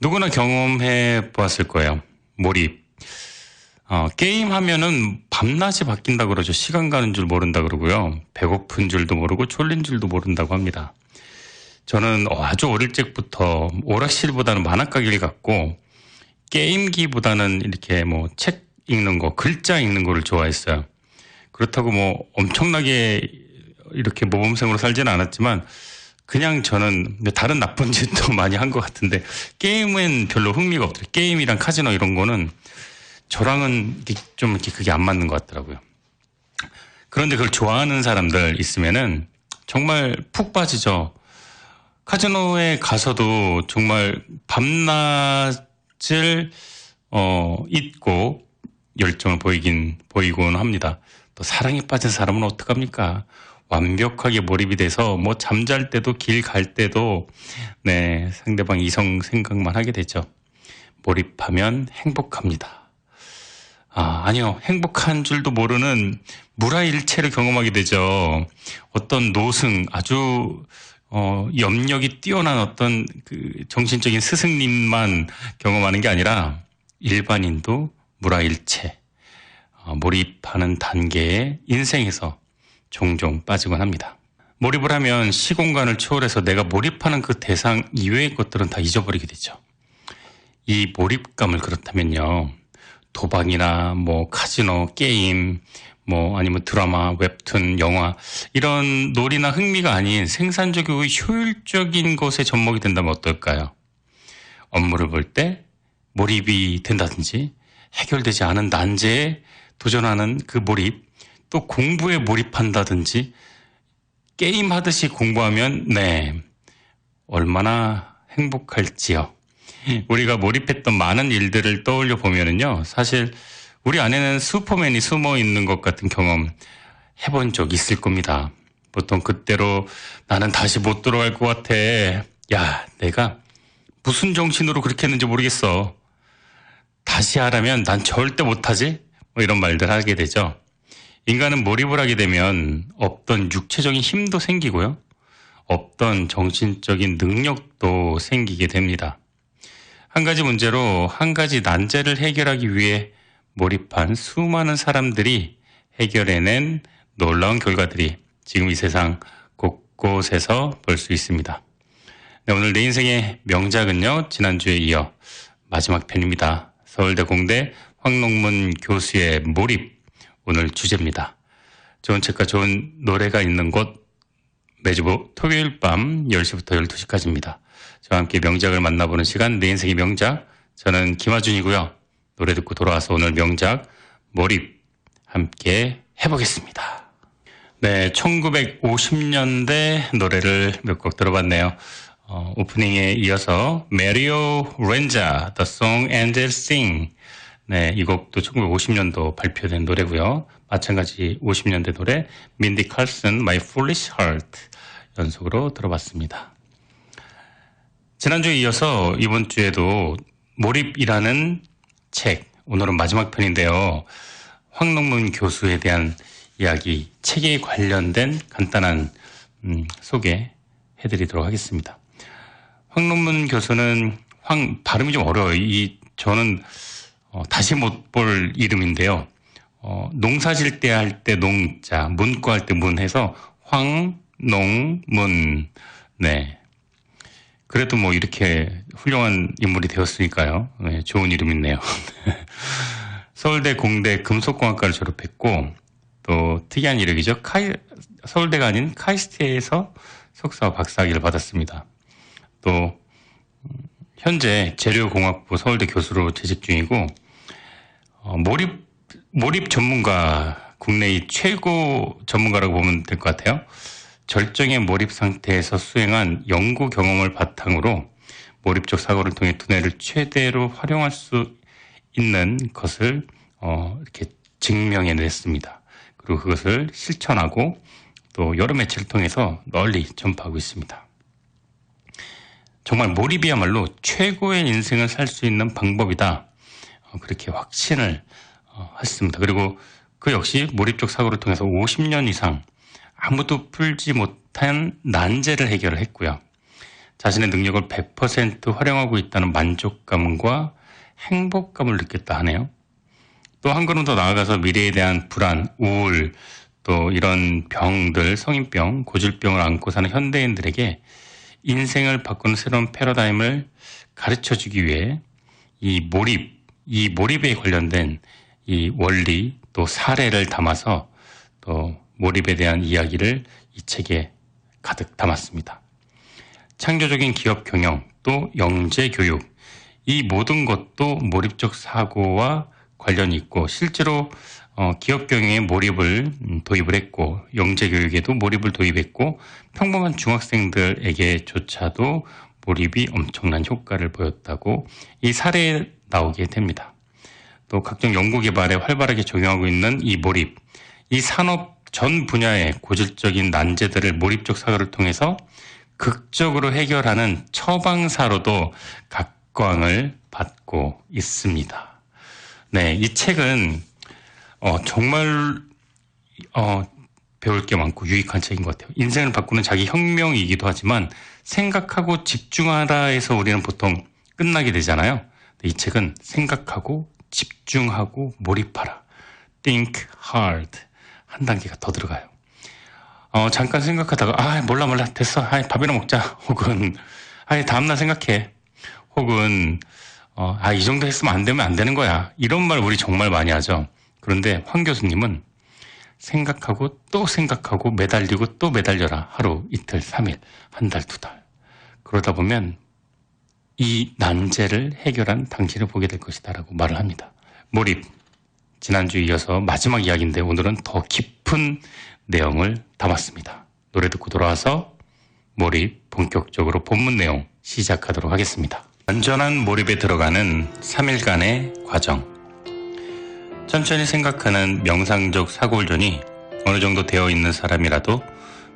누구나 경험해 보았을 거예요. 몰입. 게임 하면은 밤낮이 바뀐다 그러죠. 시간 가는 줄 모른다 그러고요. 배고픈 줄도 모르고 졸린 줄도 모른다고 합니다. 저는 아주 어릴 적부터 오락실보다는 만화가게를 갔고 게임기보다는 이렇게 뭐 책 읽는 거, 글자 읽는 거를 좋아했어요. 그렇다고 뭐 엄청나게 이렇게 모범생으로 살지는 않았지만 그냥 저는 다른 나쁜 짓도 많이 한 것 같은데 게임은 별로 흥미가 없더라고요. 게임이랑 카지노 이런 거는 저랑은 좀 이렇게 그게 안 맞는 것 같더라고요. 그런데 그걸 좋아하는 사람들 있으면은 정말 푹 빠지죠. 카지노에 가서도 정말 밤낮을 잊고 열정을 보이곤 합니다. 또 사랑에 빠진 사람은 어떡합니까? 완벽하게 몰입이 돼서 뭐 잠잘 때도 길 갈 때도 네, 상대방 이성 생각만 하게 되죠. 몰입하면 행복합니다. 아니요. 행복한 줄도 모르는 무라일체를 경험하게 되죠. 어떤 노승, 아주 염력이 뛰어난 어떤 그 정신적인 스승님만 경험하는 게 아니라 일반인도 무라일체, 몰입하는 단계에 인생에서 종종 빠지곤 합니다. 몰입을 하면 시공간을 초월해서 내가 몰입하는 그 대상 이외의 것들은 다 잊어버리게 되죠. 이 몰입감을 그렇다면요. 도박이나 뭐 카지노, 게임, 뭐 아니면 드라마, 웹툰, 영화 이런 놀이나 흥미가 아닌 생산적이고 효율적인 것에 접목이 된다면 어떨까요? 업무를 볼 때 몰입이 된다든지 해결되지 않은 난제에 도전하는 그 몰입, 또 공부에 몰입한다든지 게임하듯이 공부하면 네, 얼마나 행복할지요. 우리가 몰입했던 많은 일들을 떠올려 보면은요, 사실 우리 안에는 슈퍼맨이 숨어 있는 것 같은 경험 해본 적 있을 겁니다. 보통 그때로 나는 다시 못 돌아갈 것 같아. 야, 내가 무슨 정신으로 그렇게 했는지 모르겠어. 다시 하라면 난 절대 못하지? 뭐 이런 말들 하게 되죠. 인간은 몰입을 하게 되면 없던 육체적인 힘도 생기고요. 없던 정신적인 능력도 생기게 됩니다. 한 가지 문제로 한 가지 난제를 해결하기 위해 몰입한 수많은 사람들이 해결해낸 놀라운 결과들이 지금 이 세상 곳곳에서 볼 수 있습니다. 네, 오늘 내 인생의 명작은요. 지난주에 이어 마지막 편입니다. 서울대 공대 황농문 교수의 몰입, 오늘 주제입니다. 좋은 책과 좋은 노래가 있는 곳, 매주 토요일 밤 10시부터 12시까지입니다. 저와 함께 명작을 만나보는 시간, 내 인생의 명작. 저는 김하준이고요. 노래 듣고 돌아와서 오늘 명작 몰입 함께 해보겠습니다. 네, 1950년대 노래를 몇 곡 들어봤네요. 오프닝에 이어서 메리오 렌자, The Song Angels Sing. 네, 이 곡도 1950년도 발표된 노래고요. 마찬가지 50년대 노래 민디 칼슨, My Foolish Heart 연속으로 들어봤습니다. 지난주에 이어서 이번 주에도 몰입이라는 책, 오늘은 마지막 편인데요. 황농문 교수에 대한 이야기, 책에 관련된 간단한 소개해드리도록 하겠습니다. 황농문 교수는 발음이 좀 어려워요. 저는 다시 못 볼 이름인데요. 농사질 때 할 때 농자, 문과 할 때 문해서 황농문. 네. 그래도 뭐 이렇게 훌륭한 인물이 되었으니까요. 네, 좋은 이름이네요. 서울대 공대 금속공학과를 졸업했고 또 특이한 이력이죠. 서울대가 아닌 카이스트에서 석사와 박사학위를 받았습니다. 또 현재 재료공학부 서울대 교수로 재직 중이고 몰입 전문가, 국내의 최고 전문가라고 보면 될 것 같아요. 절정의 몰입 상태에서 수행한 연구 경험을 바탕으로 몰입적 사고를 통해 두뇌를 최대로 활용할 수 있는 것을 이렇게 증명해냈습니다. 그리고 그것을 실천하고 또 여러 매체를 통해서 널리 전파하고 있습니다. 정말 몰입이야말로 최고의 인생을 살 수 있는 방법이다. 그렇게 확신을 했습니다. 그리고 그 역시 몰입적 사고를 통해서 50년 이상 아무도 풀지 못한 난제를 해결을 했고요. 자신의 능력을 100% 활용하고 있다는 만족감과 행복감을 느꼈다 하네요. 또 한 걸음 더 나아가서 미래에 대한 불안, 우울, 또 이런 병들, 성인병, 고질병을 안고 사는 현대인들에게 인생을 바꾸는 새로운 패러다임을 가르쳐주기 위해 이 몰입에 관련된 이 원리 또 사례를 담아서 또 몰입에 대한 이야기를 이 책에 가득 담았습니다. 창조적인 기업 경영 또 영재 교육, 이 모든 것도 몰입적 사고와 관련이 있고 실제로 기업 경영에 몰입을 도입을 했고 영재 교육에도 몰입을 도입했고 평범한 중학생들에게조차도 몰입이 엄청난 효과를 보였다고 이 사례에 나오게 됩니다. 또 각종 연구개발에 활발하게 적용하고 있는 이 몰입, 이 산업 전 분야의 고질적인 난제들을 몰입적 사고를 통해서 극적으로 해결하는 처방사로도 각광을 받고 있습니다. 네, 이 책은 정말 배울 게 많고 유익한 책인 것 같아요. 인생을 바꾸는 자기 혁명이기도 하지만 생각하고 집중하라에서 우리는 보통 끝나게 되잖아요. 이 책은 생각하고 집중하고 몰입하라. Think hard. 한 단계가 더 들어가요. 잠깐 생각하다가 몰라 됐어. 밥이나 먹자. 혹은 다음날 생각해. 혹은 이 정도 했으면 안 되면 안 되는 거야. 이런 말 우리 정말 많이 하죠. 그런데 황 교수님은 생각하고 또 생각하고 매달리고 또 매달려라. 하루, 이틀, 3일, 한 달, 2달. 그러다 보면 이 난제를 해결한 당신을 보게 될 것이다 라고 말을 합니다. 몰입. 지난주에 이어서 마지막 이야기인데 오늘은 더 깊은 내용을 담았습니다. 노래 듣고 돌아와서 몰입 본격적으로 본문 내용 시작하도록 하겠습니다. 완전한 몰입에 들어가는 3일간의 과정. 천천히 생각하는 명상적 사고훈련이 어느 정도 되어 있는 사람이라도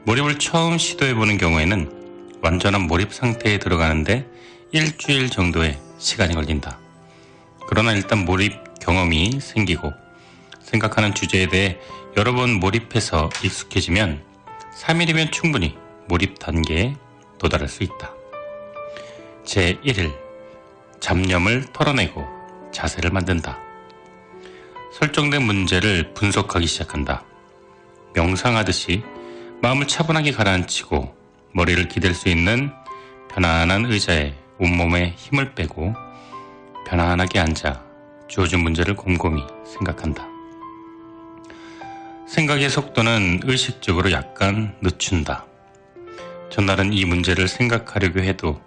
몰입을 처음 시도해보는 경우에는 완전한 몰입 상태에 들어가는데 일주일 정도의 시간이 걸린다. 그러나 일단 몰입 경험이 생기고 생각하는 주제에 대해 여러 번 몰입해서 익숙해지면 3일이면 충분히 몰입 단계에 도달할 수 있다. 제1일 잡념을 털어내고 자세를 만든다. 설정된 문제를 분석하기 시작한다. 명상하듯이 마음을 차분하게 가라앉히고 머리를 기댈 수 있는 편안한 의자에 온몸에 힘을 빼고 편안하게 앉아 주어진 문제를 곰곰이 생각한다. 생각의 속도는 의식적으로 약간 늦춘다. 전날은 이 문제를 생각하려고 해도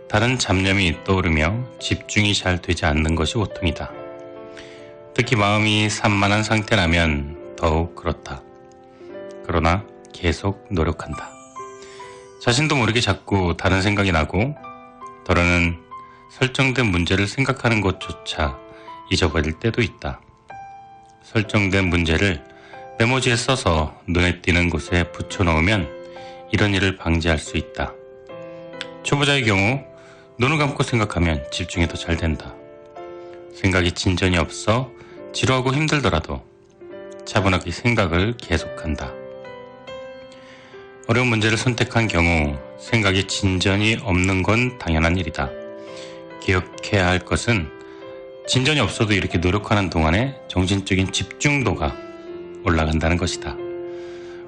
다른 잡념이 떠오르며 집중이 잘 되지 않는 것이 보통이다. 특히 마음이 산만한 상태라면 더욱 그렇다. 그러나 계속 노력한다. 자신도 모르게 자꾸 다른 생각이 나고 더러는 설정된 문제를 생각하는 것조차 잊어버릴 때도 있다. 설정된 문제를 메모지에 써서 눈에 띄는 곳에 붙여놓으면 이런 일을 방지할 수 있다. 초보자의 경우 눈을 감고 생각하면 집중이 더 잘 된다. 생각이 진전이 없어 지루하고 힘들더라도 차분하게 생각을 계속한다. 어려운 문제를 선택한 경우 생각이 진전이 없는 건 당연한 일이다. 기억해야 할 것은 진전이 없어도 이렇게 노력하는 동안에 정신적인 집중도가 올라간다는 것이다.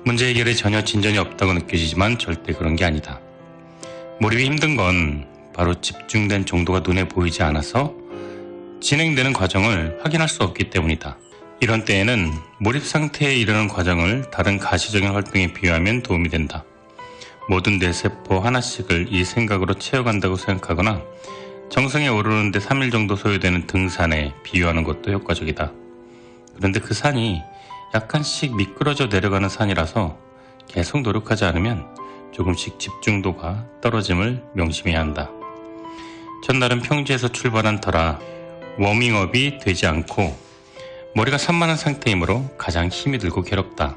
문제 해결에 전혀 진전이 없다고 느껴지지만 절대 그런 게 아니다. 몰입이 힘든 건 바로 집중된 정도가 눈에 보이지 않아서 진행되는 과정을 확인할 수 없기 때문이다. 이런 때에는 몰입 상태에 이르는 과정을 다른 가시적인 활동에 비유하면 도움이 된다. 모든 뇌세포 하나씩을 이 생각으로 채워간다고 생각하거나 정상에 오르는데 3일 정도 소요되는 등산에 비유하는 것도 효과적이다. 그런데 그 산이 약간씩 미끄러져 내려가는 산이라서 계속 노력하지 않으면 조금씩 집중도가 떨어짐을 명심해야 한다. 첫날은 평지에서 출발한 터라 워밍업이 되지 않고 머리가 산만한 상태이므로 가장 힘이 들고 괴롭다.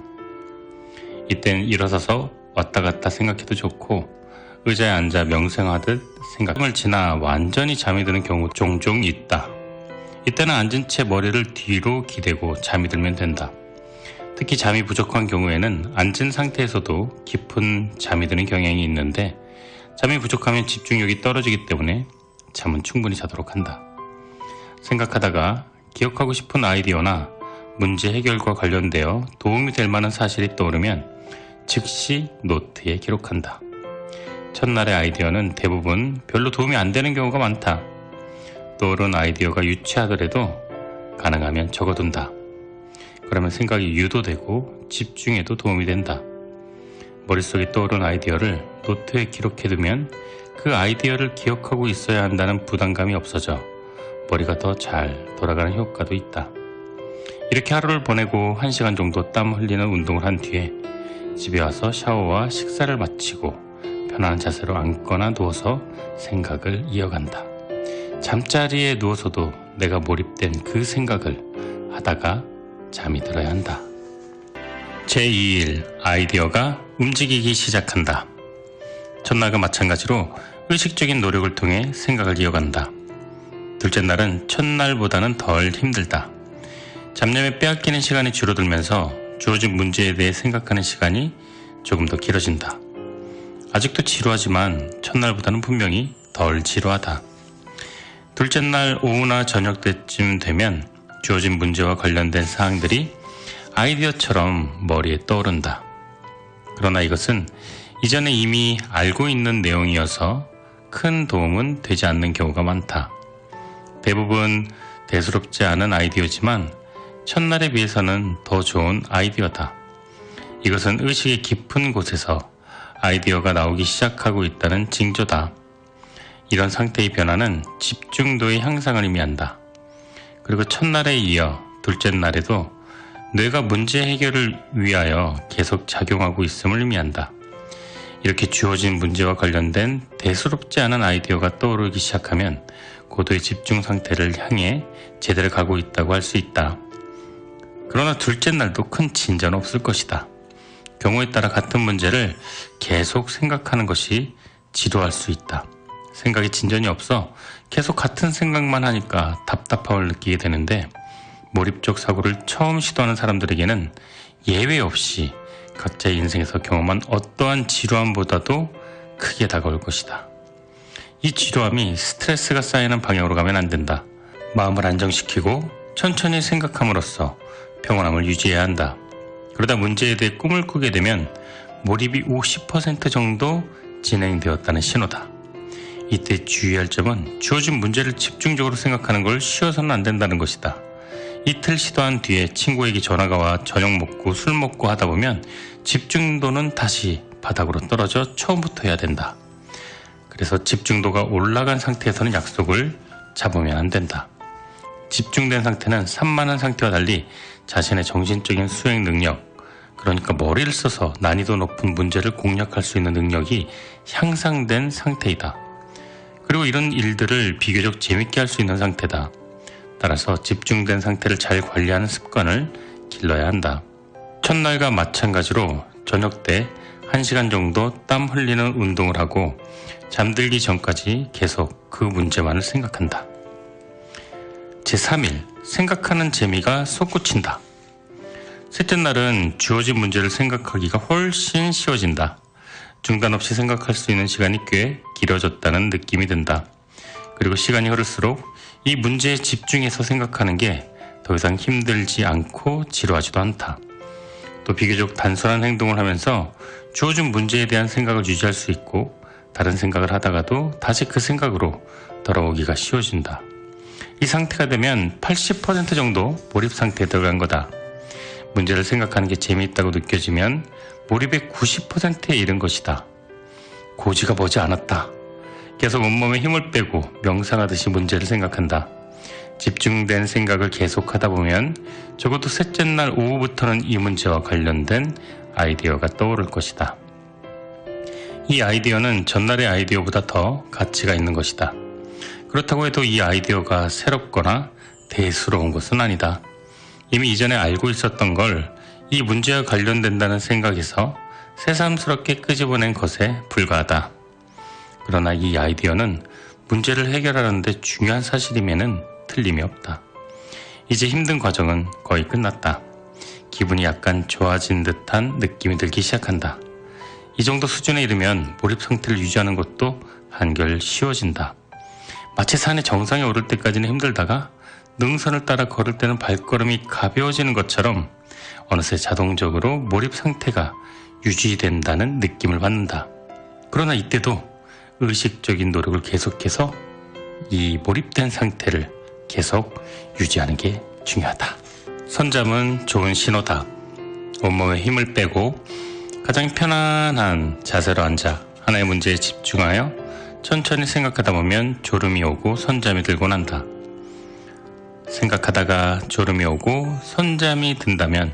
이땐 일어서서 왔다 갔다 생각해도 좋고 의자에 앉아 명상하듯 생각을 지나 완전히 잠이 드는 경우 종종 있다. 이때는 앉은 채 머리를 뒤로 기대고 잠이 들면 된다. 특히 잠이 부족한 경우에는 앉은 상태에서도 깊은 잠이 드는 경향이 있는데 잠이 부족하면 집중력이 떨어지기 때문에 잠은 충분히 자도록 한다. 생각하다가 기억하고 싶은 아이디어나 문제 해결과 관련되어 도움이 될 만한 사실이 떠오르면 즉시 노트에 기록한다. 첫날의 아이디어는 대부분 별로 도움이 안 되는 경우가 많다. 떠오른 아이디어가 유치하더라도 가능하면 적어둔다. 그러면 생각이 유도되고 집중에도 도움이 된다. 머릿속에 떠오른 아이디어를 노트에 기록해두면 그 아이디어를 기억하고 있어야 한다는 부담감이 없어져 머리가 더 잘 돌아가는 효과도 있다. 이렇게 하루를 보내고 1시간 정도 땀 흘리는 운동을 한 뒤에 집에 와서 샤워와 식사를 마치고 편안한 자세로 앉거나 누워서 생각을 이어간다. 잠자리에 누워서도 내가 몰입된 그 생각을 하다가 잠이 들어야 한다. 제2일 아이디어가 움직이기 시작한다. 첫날과 마찬가지로 의식적인 노력을 통해 생각을 이어간다. 둘째 날은 첫날보다는 덜 힘들다. 잡념에 빼앗기는 시간이 줄어들면서 주어진 문제에 대해 생각하는 시간이 조금 더 길어진다. 아직도 지루하지만 첫날보다는 분명히 덜 지루하다. 둘째 날 오후나 저녁 때쯤 되면 주어진 문제와 관련된 사항들이 아이디어처럼 머리에 떠오른다. 그러나 이것은 이전에 이미 알고 있는 내용이어서 큰 도움은 되지 않는 경우가 많다. 대부분 대수롭지 않은 아이디어지만 첫날에 비해서는 더 좋은 아이디어다. 이것은 의식의 깊은 곳에서 아이디어가 나오기 시작하고 있다는 징조다. 이런 상태의 변화는 집중도의 향상을 의미한다. 그리고 첫날에 이어 둘째 날에도 뇌가 문제 해결을 위하여 계속 작용하고 있음을 의미한다. 이렇게 주어진 문제와 관련된 대수롭지 않은 아이디어가 떠오르기 시작하면 고도의 집중 상태를 향해 제대로 가고 있다고 할 수 있다. 그러나 둘째 날도 큰 진전은 없을 것이다. 경우에 따라 같은 문제를 계속 생각하는 것이 지루할 수 있다. 생각에 진전이 없어 계속 같은 생각만 하니까 답답함을 느끼게 되는데 몰입적 사고를 처음 시도하는 사람들에게는 예외 없이 각자의 인생에서 경험한 어떠한 지루함보다도 크게 다가올 것이다. 이 지루함이 스트레스가 쌓이는 방향으로 가면 안 된다. 마음을 안정시키고 천천히 생각함으로써 평온함을 유지해야 한다. 그러다 문제에 대해 꿈을 꾸게 되면 몰입이 50% 정도 진행되었다는 신호다. 이때 주의할 점은 주어진 문제를 집중적으로 생각하는 걸 쉬어서는 안 된다는 것이다. 이틀 시도한 뒤에 친구에게 전화가 와 저녁 먹고 술 먹고 하다 보면 집중도는 다시 바닥으로 떨어져 처음부터 해야 된다. 그래서 집중도가 올라간 상태에서는 약속을 잡으면 안 된다. 집중된 상태는 산만한 상태와 달리 자신의 정신적인 수행 능력, 그러니까 머리를 써서 난이도 높은 문제를 공략할 수 있는 능력이 향상된 상태이다. 그리고 이런 일들을 비교적 재밌게 할 수 있는 상태다. 따라서 집중된 상태를 잘 관리하는 습관을 길러야 한다. 첫날과 마찬가지로 저녁 때 1시간 정도 땀 흘리는 운동을 하고 잠들기 전까지 계속 그 문제만을 생각한다. 제3일, 생각하는 재미가 솟구친다. 셋째 날은 주어진 문제를 생각하기가 훨씬 쉬워진다. 중단 없이 생각할 수 있는 시간이 꽤 길어졌다는 느낌이 든다. 그리고 시간이 흐를수록 이 문제에 집중해서 생각하는 게 더 이상 힘들지 않고 지루하지도 않다. 또 비교적 단순한 행동을 하면서 주어진 문제에 대한 생각을 유지할 수 있고 다른 생각을 하다가도 다시 그 생각으로 돌아오기가 쉬워진다. 이 상태가 되면 80% 정도 몰입 상태에 들어간 거다. 문제를 생각하는 게 재미있다고 느껴지면 몰입의 90%에 이른 것이다. 고지가 머지 않았다. 계속 온몸에 힘을 빼고 명상하듯이 문제를 생각한다. 집중된 생각을 계속하다 보면 적어도 셋째 날 오후부터는 이 문제와 관련된 아이디어가 떠오를 것이다. 이 아이디어는 전날의 아이디어보다 더 가치가 있는 것이다. 그렇다고 해도 이 아이디어가 새롭거나 대수로운 것은 아니다. 이미 이전에 알고 있었던 걸 이 문제와 관련된다는 생각에서 새삼스럽게 끄집어낸 것에 불과하다. 그러나 이 아이디어는 문제를 해결하는 데 중요한 사실임에는 틀림이 없다. 이제 힘든 과정은 거의 끝났다. 기분이 약간 좋아진 듯한 느낌이 들기 시작한다. 이 정도 수준에 이르면 몰입 상태를 유지하는 것도 한결 쉬워진다. 마치 산의 정상에 오를 때까지는 힘들다가 능선을 따라 걸을 때는 발걸음이 가벼워지는 것처럼 어느새 자동적으로 몰입 상태가 유지된다는 느낌을 받는다. 그러나 이때도 의식적인 노력을 계속해서 이 몰입된 상태를 계속 유지하는 게 중요하다. 선잠은 좋은 신호다. 온몸에 힘을 빼고 가장 편안한 자세로 앉아 하나의 문제에 집중하여 천천히 생각하다 보면 졸음이 오고 선잠이 들곤 한다. 생각하다가 졸음이 오고 선잠이 든다면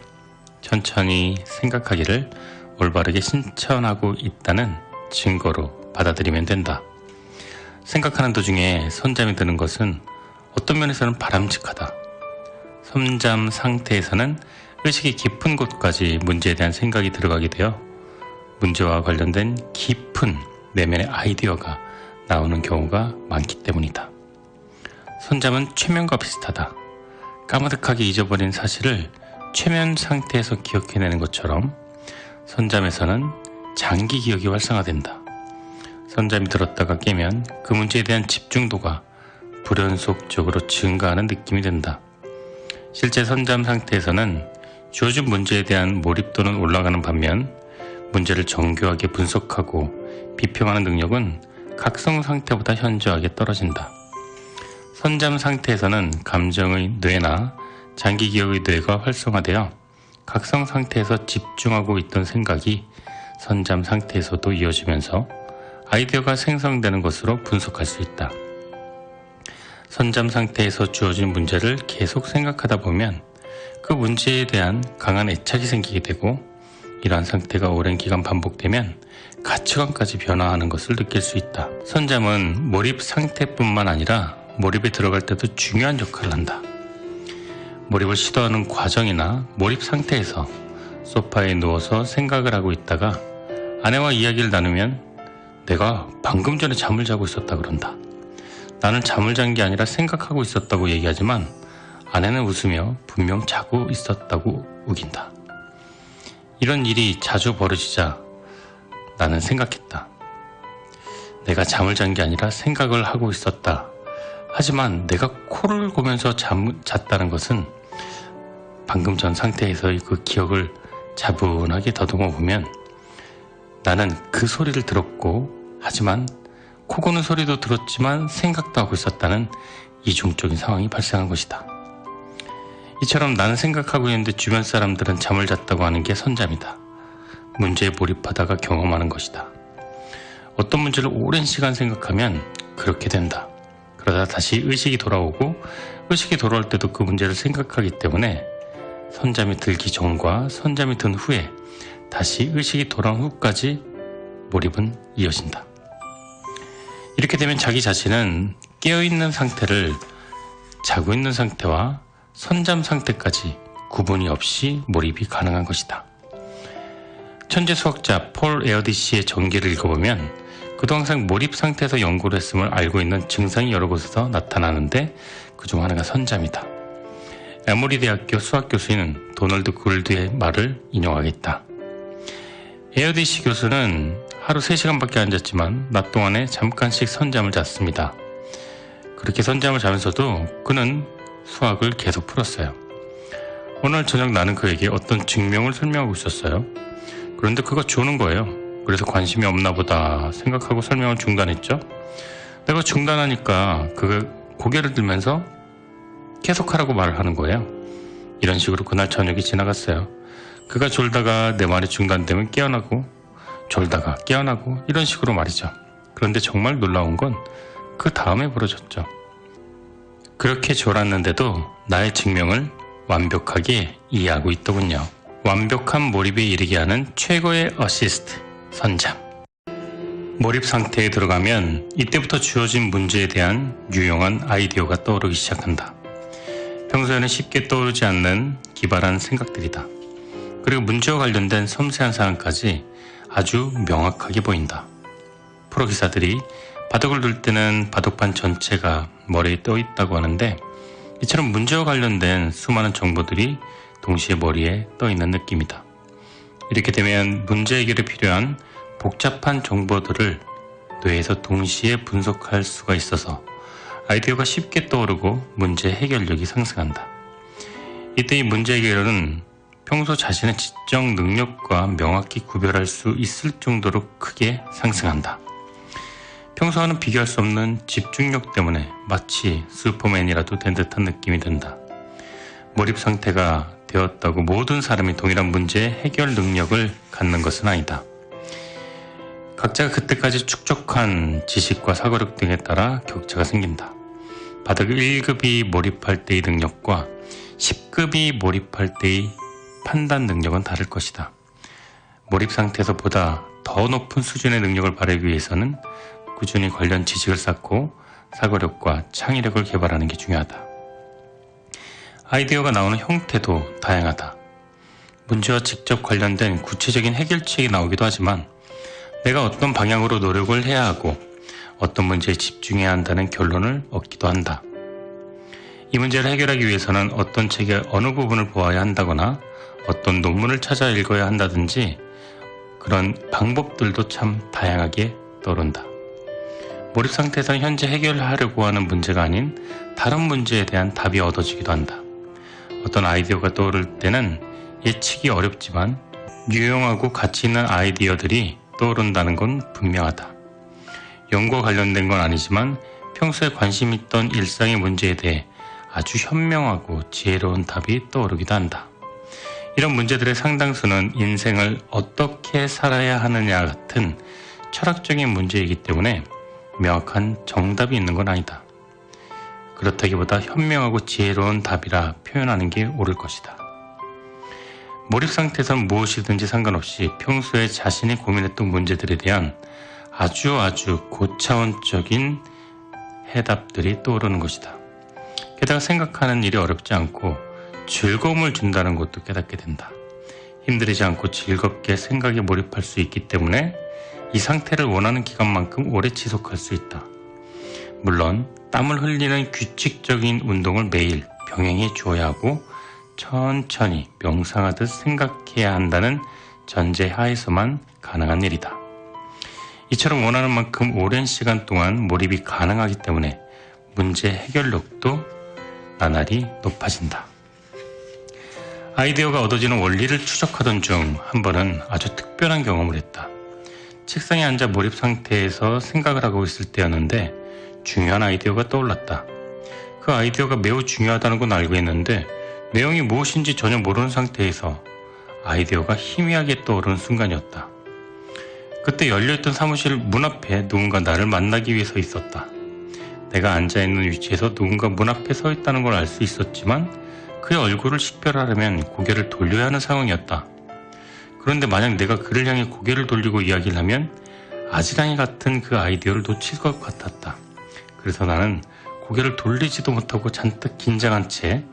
천천히 생각하기를 올바르게 실천하고 있다는 증거로 받아들이면 된다. 생각하는 도중에 선잠이 드는 것은 어떤 면에서는 바람직하다. 선잠 상태에서는 의식이 깊은 곳까지 문제에 대한 생각이 들어가게 되어 문제와 관련된 깊은 내면의 아이디어가 나오는 경우가 많기 때문이다. 선잠은 최면과 비슷하다. 까마득하게 잊어버린 사실을 최면 상태에서 기억해내는 것처럼 선잠에서는 장기 기억이 활성화된다. 선잠이 들었다가 깨면 그 문제에 대한 집중도가 불연속적으로 증가하는 느낌이 든다. 실제 선잠 상태에서는 주어진 문제에 대한 몰입도는 올라가는 반면 문제를 정교하게 분석하고 비평하는 능력은 각성 상태보다 현저하게 떨어진다. 선잠 상태에서는 감정의 뇌나 장기 기억의 뇌가 활성화되어 각성 상태에서 집중하고 있던 생각이 선잠 상태에서도 이어지면서 아이디어가 생성되는 것으로 분석할 수 있다. 선잠 상태에서 주어진 문제를 계속 생각하다 보면 그 문제에 대한 강한 애착이 생기게 되고 이러한 상태가 오랜 기간 반복되면 가치관까지 변화하는 것을 느낄 수 있다. 선잠은 몰입 상태뿐만 아니라 몰입에 들어갈 때도 중요한 역할을 한다. 몰입을 시도하는 과정이나 몰입 상태에서 소파에 누워서 생각을 하고 있다가 아내와 이야기를 나누면 내가 방금 전에 잠을 자고 있었다 그런다. 나는 잠을 잔 게 아니라 생각하고 있었다고 얘기하지만 아내는 웃으며 분명 자고 있었다고 우긴다. 이런 일이 자주 벌어지자 나는 생각했다. 내가 잠을 잔 게 아니라 생각을 하고 있었다. 하지만 내가 코를 고면서 잤다는 것은 방금 전 상태에서의 그 기억을 차분하게 더듬어 보면 나는 그 소리를 들었고 하지만 코 고는 소리도 들었지만 생각도 하고 있었다는 이중적인 상황이 발생한 것이다. 이처럼 나는 생각하고 있는데 주변 사람들은 잠을 잤다고 하는 게 선잠이다. 문제에 몰입하다가 경험하는 것이다. 어떤 문제를 오랜 시간 생각하면 그렇게 된다. 그러다 다시 의식이 돌아오고 의식이 돌아올 때도 그 문제를 생각하기 때문에 선잠이 들기 전과 선잠이 든 후에 다시 의식이 돌아온 후까지 몰입은 이어진다. 이렇게 되면 자기 자신은 깨어있는 상태를 자고 있는 상태와 선잠 상태까지 구분이 없이 몰입이 가능한 것이다. 천재 수학자 폴 에어디시의 전기를 읽어보면 그도 항상 몰입 상태에서 연구를 했음을 알고 있는 증상이 여러 곳에서 나타나는데 그중 하나가 선잠이다. 에모리 대학교 수학 교수인 도널드 굴드의 말을 인용하겠다. 에어디시 교수는 하루 3시간밖에 안 잤지만 낮 동안에 잠깐씩 선잠을 잤습니다. 그렇게 선잠을 자면서도 그는 수학을 계속 풀었어요. 오늘 저녁 나는 그에게 어떤 증명을 설명하고 있었어요. 그런데 그가 조는 거예요. 그래서 관심이 없나 보다 생각하고 설명을 중단했죠. 내가 중단하니까 그가 고개를 들면서 계속하라고 말을 하는 거예요. 이런 식으로 그날 저녁이 지나갔어요. 그가 졸다가 내 말이 중단되면 깨어나고 졸다가 깨어나고 이런 식으로 말이죠. 그런데 정말 놀라운 건 그 다음에 벌어졌죠. 그렇게 졸았는데도 나의 증명을 완벽하게 이해하고 있더군요. 완벽한 몰입에 이르게 하는 최고의 어시스트, 선잠. 몰입 상태에 들어가면 이때부터 주어진 문제에 대한 유용한 아이디어가 떠오르기 시작한다. 평소에는 쉽게 떠오르지 않는 기발한 생각들이다. 그리고 문제와 관련된 섬세한 사항까지 아주 명확하게 보인다. 프로기사들이 바둑을 둘 때는 바둑판 전체가 머리에 떠 있다고 하는데 이처럼 문제와 관련된 수많은 정보들이 동시에 머리에 떠 있는 느낌이다. 이렇게 되면 문제 해결에 필요한 복잡한 정보들을 뇌에서 동시에 분석할 수가 있어서 아이디어가 쉽게 떠오르고 문제 해결력이 상승한다. 이때 이 문제 해결은 평소 자신의 지적 능력과 명확히 구별할 수 있을 정도로 크게 상승한다. 평소와는 비교할 수 없는 집중력 때문에 마치 슈퍼맨이라도 된 듯한 느낌이 든다. 몰입 상태가 되었다고 모든 사람이 동일한 문제의 해결 능력을 갖는 것은 아니다. 각자가 그때까지 축적한 지식과 사고력 등에 따라 격차가 생긴다. 바닥 1급이 몰입할 때의 능력과 10급이 몰입할 때의 판단 능력은 다를 것이다. 몰입 상태에서 보다 더 높은 수준의 능력을 발휘하기 위해서는 꾸준히 관련 지식을 쌓고 사고력과 창의력을 개발하는 게 중요하다. 아이디어가 나오는 형태도 다양하다. 문제와 직접 관련된 구체적인 해결책이 나오기도 하지만 내가 어떤 방향으로 노력을 해야 하고 어떤 문제에 집중해야 한다는 결론을 얻기도 한다. 이 문제를 해결하기 위해서는 어떤 책의 어느 부분을 보아야 한다거나 어떤 논문을 찾아 읽어야 한다든지 그런 방법들도 참 다양하게 떠오른다. 몰입 상태에서는 현재 해결하려고 하는 문제가 아닌 다른 문제에 대한 답이 얻어지기도 한다. 어떤 아이디어가 떠오를 때는 예측이 어렵지만 유용하고 가치 있는 아이디어들이 떠오른다는 건 분명하다. 연구와 관련된 건 아니지만 평소에 관심 있던 일상의 문제에 대해 아주 현명하고 지혜로운 답이 떠오르기도 한다. 이런 문제들의 상당수는 인생을 어떻게 살아야 하느냐 같은 철학적인 문제이기 때문에 명확한 정답이 있는 건 아니다. 그렇다기보다 현명하고 지혜로운 답이라 표현하는 게 옳을 것이다. 몰입 상태에서는 무엇이든지 상관없이 평소에 자신이 고민했던 문제들에 대한 아주 고차원적인 해답들이 떠오르는 것이다. 게다가 생각하는 일이 어렵지 않고 즐거움을 준다는 것도 깨닫게 된다. 힘들이지 않고 즐겁게 생각에 몰입할 수 있기 때문에 이 상태를 원하는 기간만큼 오래 지속할 수 있다. 물론 땀을 흘리는 규칙적인 운동을 매일 병행해 주어야 하고 천천히 명상하듯 생각해야 한다는 전제 하에서만 가능한 일이다. 이처럼 원하는 만큼 오랜 시간 동안 몰입이 가능하기 때문에 문제 해결력도 나날이 높아진다. 아이디어가 얻어지는 원리를 추적하던 중 한 번은 아주 특별한 경험을 했다. 책상에 앉아 몰입 상태에서 생각을 하고 있을 때였는데 중요한 아이디어가 떠올랐다. 그 아이디어가 매우 중요하다는 건 알고 있는데 내용이 무엇인지 전혀 모르는 상태에서 아이디어가 희미하게 떠오르는 순간이었다. 그때 열려있던 사무실 문 앞에 누군가 나를 만나기 위해 서 있었다. 내가 앉아있는 위치에서 누군가 문 앞에 서 있다는 걸 알 수 있었지만 그의 얼굴을 식별하려면 고개를 돌려야 하는 상황이었다. 그런데 만약 내가 그를 향해 고개를 돌리고 이야기를 하면 아지랑이 같은 그 아이디어를 놓칠 것 같았다. 그래서 나는 고개를 돌리지도 못하고 잔뜩 긴장한 채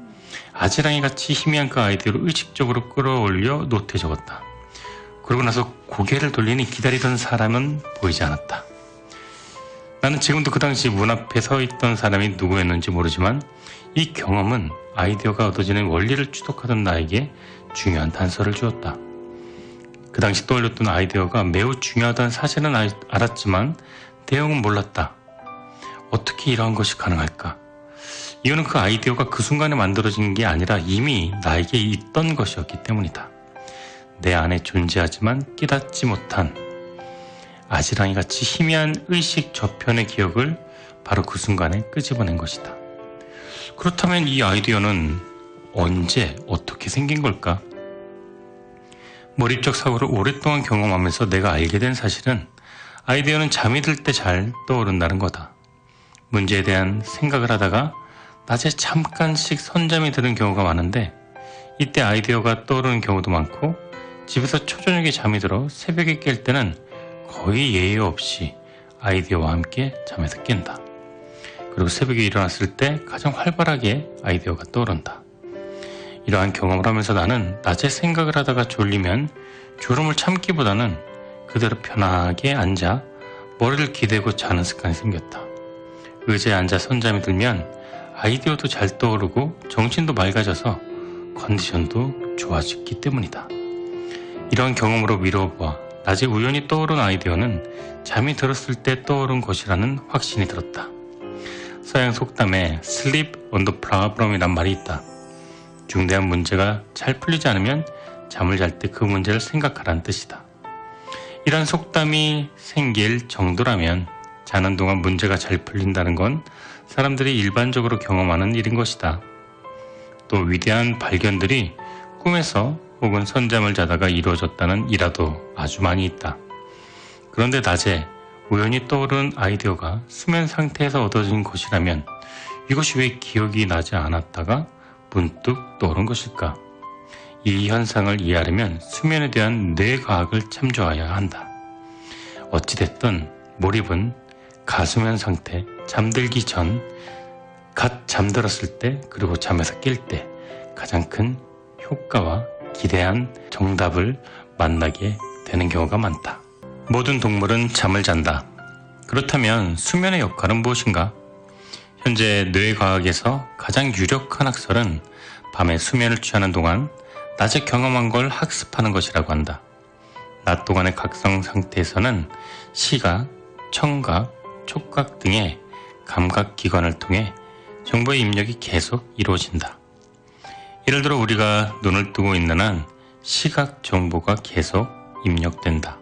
아지랑이같이 희미한 그 아이디어를 의식적으로 끌어올려 노트에 적었다. 그러고 나서 고개를 돌리니 기다리던 사람은 보이지 않았다. 나는 지금도 그 당시 문 앞에 서 있던 사람이 누구였는지 모르지만 이 경험은 아이디어가 얻어지는 원리를 추적하던 나에게 중요한 단서를 주었다. 그 당시 떠올렸던 아이디어가 매우 중요하다는 사실은 알았지만 내용은 몰랐다. 어떻게 이러한 것이 가능할까? 이유는 그 아이디어가 그 순간에 만들어진 게 아니라 이미 나에게 있던 것이었기 때문이다. 내 안에 존재하지만 깨닫지 못한 아지랑이같이 희미한 의식 저편의 기억을 바로 그 순간에 끄집어낸 것이다. 그렇다면 이 아이디어는 언제 어떻게 생긴 걸까? 몰입적 사고를 오랫동안 경험하면서 내가 알게 된 사실은 아이디어는 잠이 들 때 잘 떠오른다는 거다. 문제에 대한 생각을 하다가 낮에 잠깐씩 선잠이 드는 경우가 많은데 이때 아이디어가 떠오르는 경우도 많고 집에서 초저녁에 잠이 들어 새벽에 깰 때는 거의 예의 없이 아이디어와 함께 잠에서 깬다. 그리고 새벽에 일어났을 때 가장 활발하게 아이디어가 떠오른다. 이러한 경험을 하면서 나는 낮에 생각을 하다가 졸리면 졸음을 참기보다는 그대로 편하게 앉아 머리를 기대고 자는 습관이 생겼다. 의자에 앉아 선잠이 들면 아이디어도 잘 떠오르고 정신도 맑아져서 컨디션도 좋아지기 때문이다. 이런 경험으로 미뤄보아 낮에 우연히 떠오른 아이디어는 잠이 들었을 때 떠오른 것이라는 확신이 들었다. 서양 속담에 Sleep on the problem이란 말이 있다. 중대한 문제가 잘 풀리지 않으면 잠을 잘 때 그 문제를 생각하라는 뜻이다. 이런 속담이 생길 정도라면 자는 동안 문제가 잘 풀린다는 건 사람들이 일반적으로 경험하는 일인 것이다. 또 위대한 발견들이 꿈에서 혹은 선잠을 자다가 이루어졌다는 일화도 아주 많이 있다. 그런데 낮에 우연히 떠오른 아이디어가 수면 상태에서 얻어진 것이라면 이것이 왜 기억이 나지 않았다가 문득 떠오른 것일까? 이 현상을 이해하려면 수면에 대한 뇌과학을 참조해야 한다. 어찌됐든 몰입은 가수면 상태, 잠들기 전, 갓 잠들었을 때, 그리고 잠에서 깰 때 가장 큰 효과와 기대한 정답을 만나게 되는 경우가 많다. 모든 동물은 잠을 잔다. 그렇다면 수면의 역할은 무엇인가? 현재 뇌과학에서 가장 유력한 학설은 밤에 수면을 취하는 동안 낮에 경험한 걸 학습하는 것이라고 한다. 낮 동안의 각성 상태에서는 시각, 청각, 촉각 등의 감각기관을 통해 정보의 입력이 계속 이루어진다. 예를 들어 우리가 눈을 뜨고 있는 한 시각 정보가 계속 입력된다.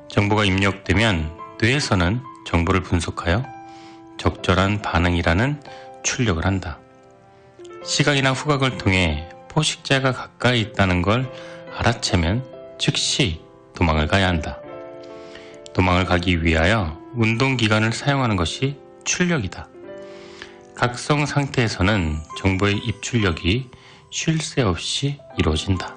정보가 입력되면 뇌에서는 정보를 분석하여 적절한 반응이라는 출력을 한다. 시각이나 후각을 통해 포식자가 가까이 있다는 걸 알아채면 즉시 도망을 가야 한다. 도망을 가기 위하여 운동기관을 사용하는 것이 출력이다. 각성 상태에서는 정보의 입출력이 쉴 새 없이 이루어진다.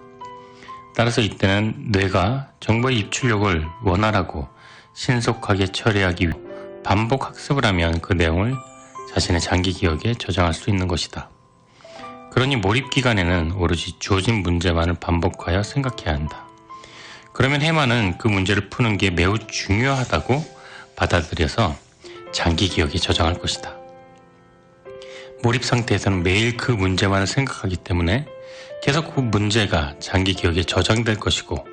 따라서 이때는 뇌가 정보의 입출력을 원활하고 신속하게 처리하기 위해 반복 학습을 하면 그 내용을 자신의 장기 기억에 저장할 수 있는 것이다. 그러니 몰입 기간에는 오로지 주어진 문제만을 반복하여 생각해야 한다. 그러면 해마는 그 문제를 푸는 게 매우 중요하다고 받아들여서 장기 기억에 저장할 것이다. 몰입 상태에서는 매일 그 문제만을 생각하기 때문에 계속 그 문제가 장기 기억에 저장될 것이고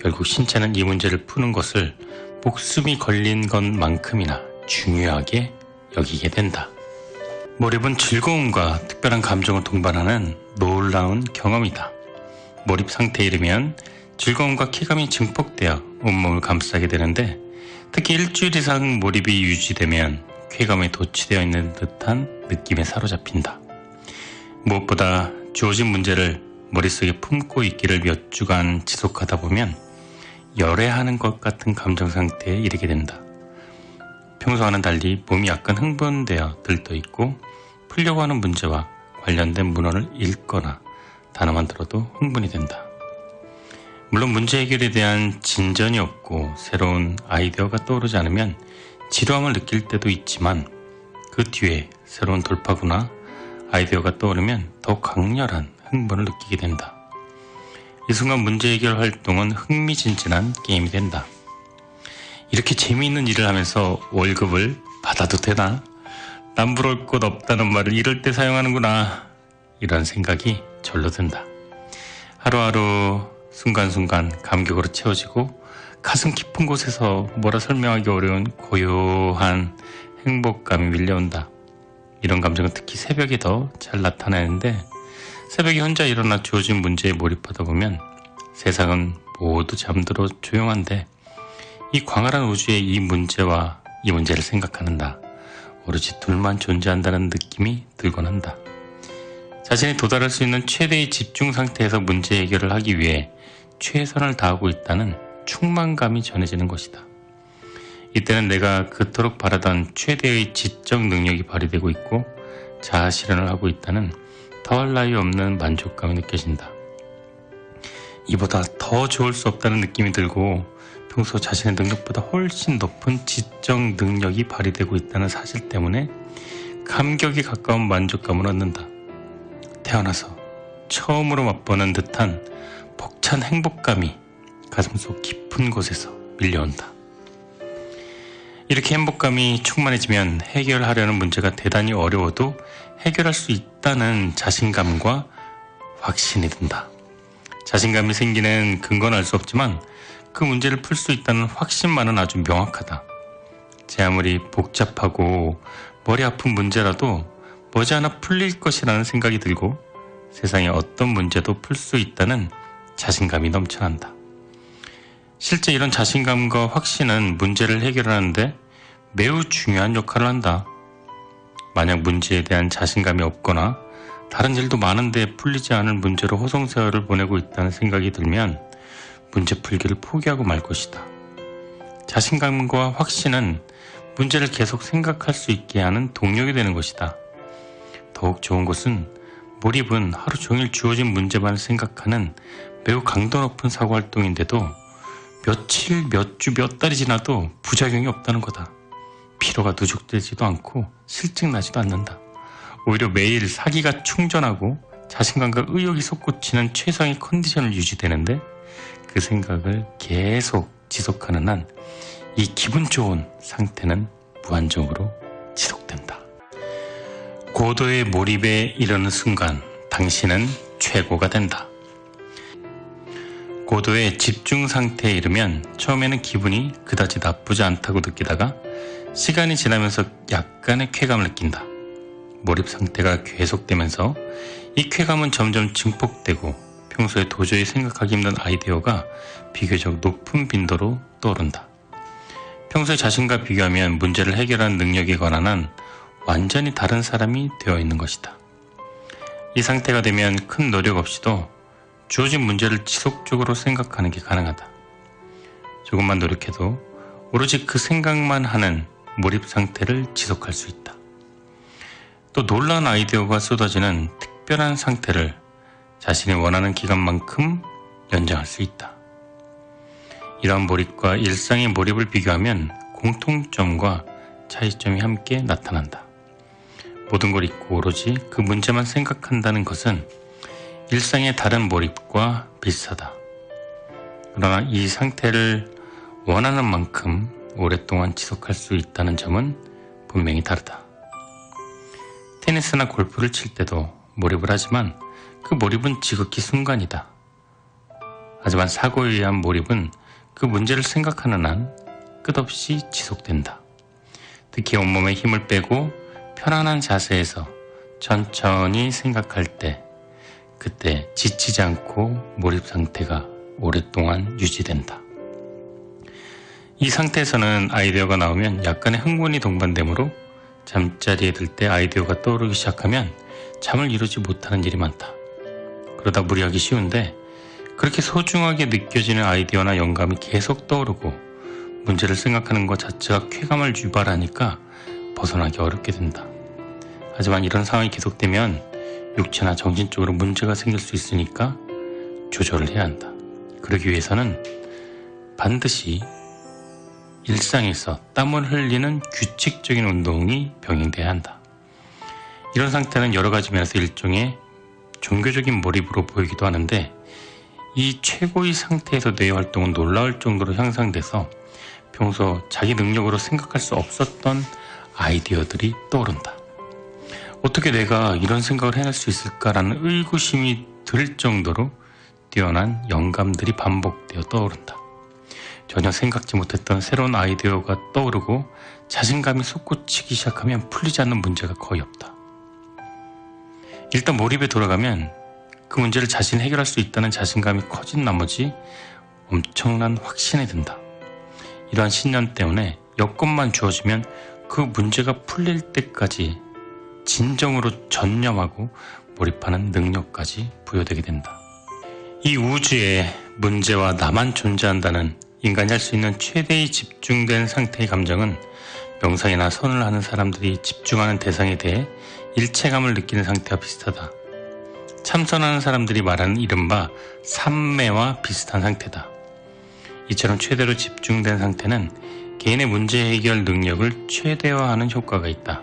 결국 신체는 이 문제를 푸는 것을 목숨이 걸린 것만큼이나 중요하게 여기게 된다. 몰입은 즐거움과 특별한 감정을 동반하는 놀라운 경험이다. 몰입 상태에 이르면 즐거움과 쾌감이 증폭되어 온몸을 감싸게 되는데 특히 일주일 이상 몰입이 유지되면 쾌감에 도취되어 있는 듯한 느낌에 사로잡힌다. 무엇보다 주어진 문제를 머릿속에 품고 있기를 몇 주간 지속하다 보면 열애하는 것 같은 감정 상태에 이르게 된다. 평소와는 달리 몸이 약간 흥분되어 들떠있고 풀려고 하는 문제와 관련된 문헌을 읽거나 단어만 들어도 흥분이 된다. 물론 문제 해결에 대한 진전이 없고 새로운 아이디어가 떠오르지 않으면 지루함을 느낄 때도 있지만 그 뒤에 새로운 돌파구나 아이디어가 떠오르면 더 강렬한 흥분을 느끼게 된다. 이 순간 문제 해결 활동은 흥미진진한 게임이 된다. 이렇게 재미있는 일을 하면서 월급을 받아도 되나? 남부러울 곳 없다는 말을 이럴 때 사용하는구나. 이런 생각이 절로 든다. 하루하루 순간순간 감격으로 채워지고 가슴 깊은 곳에서 뭐라 설명하기 어려운 고요한 행복감이 밀려온다. 이런 감정은 특히 새벽에 더 잘 나타나는데 새벽에 혼자 일어나 주어진 문제에 몰입하다 보면 세상은 모두 잠들어 조용한데 이 광활한 우주에 이 문제와 이 문제를 생각하는 나 오로지 둘만 존재한다는 느낌이 들곤 한다. 자신이 도달할 수 있는 최대의 집중 상태에서 문제 해결을 하기 위해 최선을 다하고 있다는 충만감이 전해지는 것이다. 이때는 내가 그토록 바라던 최대의 지적 능력이 발휘되고 있고 자아 실현을 하고 있다는 더할 나위 없는 만족감이 느껴진다. 이보다 더 좋을 수 없다는 느낌이 들고 평소 자신의 능력보다 훨씬 높은 지적 능력이 발휘되고 있다는 사실 때문에 감격에 가까운 만족감을 얻는다. 태어나서 처음으로 맛보는 듯한 벅찬 행복감이 가슴속 깊은 곳에서 밀려온다. 이렇게 행복감이 충만해지면 해결하려는 문제가 대단히 어려워도 해결할 수 있다는 자신감과 확신이 든다. 자신감이 생기는 근거는 알 수 없지만 그 문제를 풀 수 있다는 확신만은 아주 명확하다. 제 아무리 복잡하고 머리 아픈 문제라도 머지않아 풀릴 것이라는 생각이 들고 세상의 어떤 문제도 풀 수 있다는 자신감이 넘쳐난다. 실제 이런 자신감과 확신은 문제를 해결하는데 매우 중요한 역할을 한다. 만약 문제에 대한 자신감이 없거나 다른 일도 많은데 풀리지 않을 문제로 호송세월을 보내고 있다는 생각이 들면 문제 풀기를 포기하고 말 것이다. 자신감과 확신은 문제를 계속 생각할 수 있게 하는 동력이 되는 것이다. 더욱 좋은 것은 몰입은 하루 종일 주어진 문제만 생각하는 매우 강도 높은 사고활동인데도 며칠, 몇 주, 몇 달이 지나도 부작용이 없다는 거다. 피로가 누적되지도 않고 실증나지도 않는다. 오히려 매일 사기가 충전하고 자신감과 의욕이 솟구치는 최상의 컨디션을 유지되는데 그 생각을 계속 지속하는 한 이 기분 좋은 상태는 무한정으로 지속된다. 고도의 몰입에 이르는 순간 당신은 최고가 된다. 고도의 집중 상태에 이르면 처음에는 기분이 그다지 나쁘지 않다고 느끼다가 시간이 지나면서 약간의 쾌감을 느낀다. 몰입 상태가 계속되면서 이 쾌감은 점점 증폭되고 평소에 도저히 생각하기 힘든 아이디어가 비교적 높은 빈도로 떠오른다. 평소에 자신과 비교하면 문제를 해결하는 능력에 관한 한 완전히 다른 사람이 되어 있는 것이다. 이 상태가 되면 큰 노력 없이도 주어진 문제를 지속적으로 생각하는 게 가능하다. 조금만 노력해도 오로지 그 생각만 하는 몰입 상태를 지속할 수 있다. 또 놀라운 아이디어가 쏟아지는 특별한 상태를 자신이 원하는 기간만큼 연장할 수 있다. 이러한 몰입과 일상의 몰입을 비교하면 공통점과 차이점이 함께 나타난다. 모든 걸 잊고 오로지 그 문제만 생각한다는 것은 일상의 다른 몰입과 비슷하다. 그러나 이 상태를 원하는 만큼 오랫동안 지속할 수 있다는 점은 분명히 다르다. 테니스나 골프를 칠 때도 몰입을 하지만 그 몰입은 지극히 순간이다. 하지만 사고에 의한 몰입은 그 문제를 생각하는 한 끝없이 지속된다. 특히 온몸에 힘을 빼고 편안한 자세에서 천천히 생각할 때 그때 지치지 않고 몰입 상태가 오랫동안 유지된다. 이 상태에서는 아이디어가 나오면 약간의 흥분이 동반되므로 잠자리에 들 때 아이디어가 떠오르기 시작하면 잠을 이루지 못하는 일이 많다. 그러다 무리하기 쉬운데 그렇게 소중하게 느껴지는 아이디어나 영감이 계속 떠오르고 문제를 생각하는 것 자체가 쾌감을 유발하니까 벗어나기 어렵게 된다. 하지만 이런 상황이 계속되면 육체나 정신적으로 문제가 생길 수 있으니까 조절을 해야 한다. 그러기 위해서는 반드시 일상에서 땀을 흘리는 규칙적인 운동이 병행돼야 한다. 이런 상태는 여러 가지 면에서 일종의 종교적인 몰입으로 보이기도 하는데 이 최고의 상태에서 뇌의 활동은 놀라울 정도로 향상돼서 평소 자기 능력으로 생각할 수 없었던 아이디어들이 떠오른다. 어떻게 내가 이런 생각을 해낼 수 있을까라는 의구심이 들 정도로 뛰어난 영감들이 반복되어 떠오른다. 전혀 생각지 못했던 새로운 아이디어가 떠오르고 자신감이 솟구치기 시작하면 풀리지 않는 문제가 거의 없다. 일단 몰입에 돌아가면 그 문제를 자신이 해결할 수 있다는 자신감이 커진 나머지 엄청난 확신이 든다. 이러한 신념 때문에 여건만 주어지면 그 문제가 풀릴 때까지 진정으로 전념하고 몰입하는 능력까지 부여되게 된다. 이 우주에 문제와 나만 존재한다는 인간이 할 수 있는 최대의 집중된 상태의 감정은 명상이나 선을 하는 사람들이 집중하는 대상에 대해 일체감을 느끼는 상태와 비슷하다. 참선하는 사람들이 말하는 이른바 삼매와 비슷한 상태다. 이처럼 최대로 집중된 상태는 개인의 문제 해결 능력을 최대화하는 효과가 있다.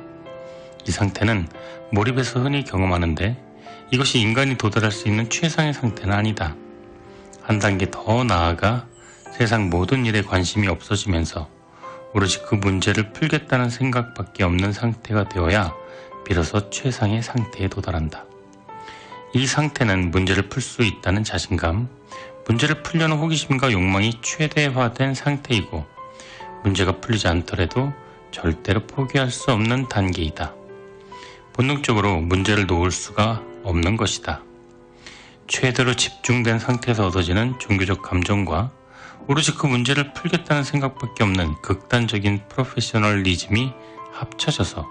이 상태는 몰입에서 흔히 경험하는데 이것이 인간이 도달할 수 있는 최상의 상태는 아니다. 한 단계 더 나아가 세상 모든 일에 관심이 없어지면서 오로지 그 문제를 풀겠다는 생각밖에 없는 상태가 되어야 비로소 최상의 상태에 도달한다. 이 상태는 문제를 풀 수 있다는 자신감, 문제를 풀려는 호기심과 욕망이 최대화된 상태이고 문제가 풀리지 않더라도 절대로 포기할 수 없는 단계이다. 본능적으로 문제를 놓을 수가 없는 것이다. 최대로 집중된 상태에서 얻어지는 종교적 감정과 오로지 그 문제를 풀겠다는 생각밖에 없는 극단적인 프로페셔널리즘이 합쳐져서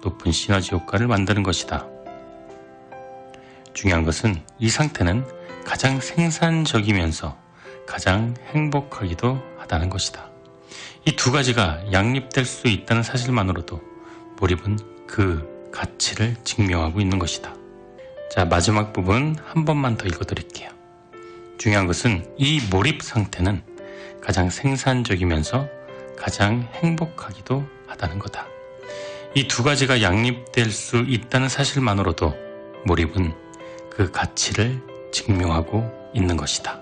높은 시너지 효과를 만드는 것이다. 중요한 것은 이 상태는 가장 생산적이면서 가장 행복하기도 하다는 것이다. 이 두 가지가 양립될 수 있다는 사실만으로도 몰입은 그 가치를 증명하고 있는 것이다. 자, 마지막 부분 한 번만 더 읽어드릴게요. 중요한 것은 이 몰입 상태는 가장 생산적이면서 가장 행복하기도 하다는 거다. 이 두 가지가 양립될 수 있다는 사실만으로도 몰입은 그 가치를 증명하고 있는 것이다.